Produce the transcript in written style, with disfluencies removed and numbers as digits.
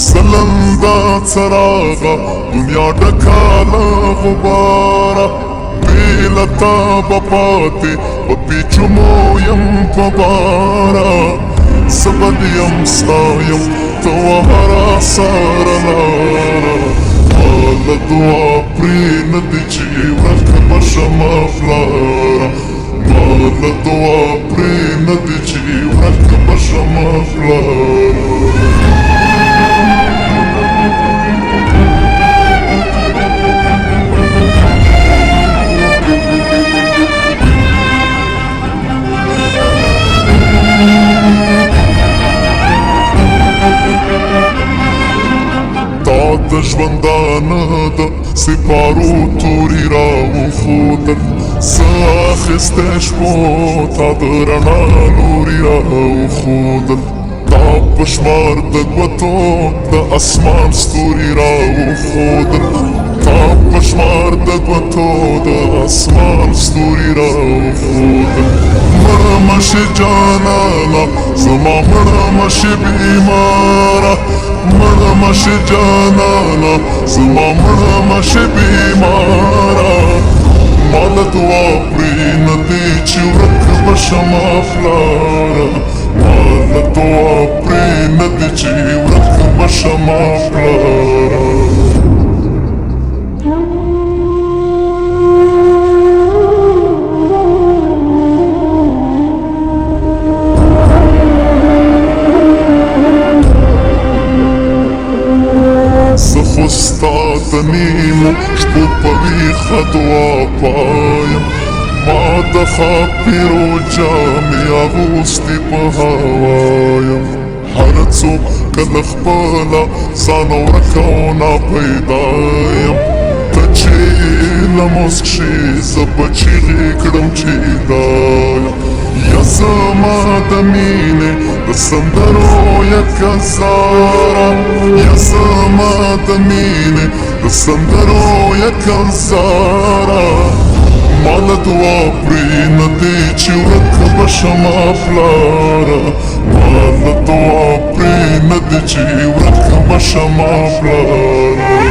سلندا څراغه دنیا ډکاله غباره بیلتا بپاتې په پیچمو یم په باره زبد یم ستا یم ته وهره ساره لاره ماله دعا پرېنهدي چې ورک به شمه پلاره ماله دعا پرېنهدي چې ورک به شمه پلاره د ژوندانه د سپارو توري راوښودل څه اخیستی شپو تا د رڼا لوري راوښودل تا په شمار د ګوتو د اسمان ستوري راوښودل تا په شمار د ګوتو د اسمان ستوري راوښودل مړه مه شې جانانه زما مړه مه شې بیماره مړه مه شې جانانه زما مړه مه شې بیماره ماله دعا پرېنهدي چې ورک به شمه پلاره ماله دعا پرېنهدي چې ورک به شمه پلاره خو ستا د نیمو شپو په ویښه دعا پایم ما د خاپیرو جامې اغوستې په هوا یم هر څوک کله خپله ځان ورک او ناپیدا یم ته چې له موسک شې زه به چیغې کړم چې دا یم یا زما د مینې د سندرو یکه زاره یا زما د مینې د سندرو یکه زاره ماله دعا پرېنهدي چې ورک به شمه پلاره ماله دعا پرېنهدي چې ورک به شمه پلاره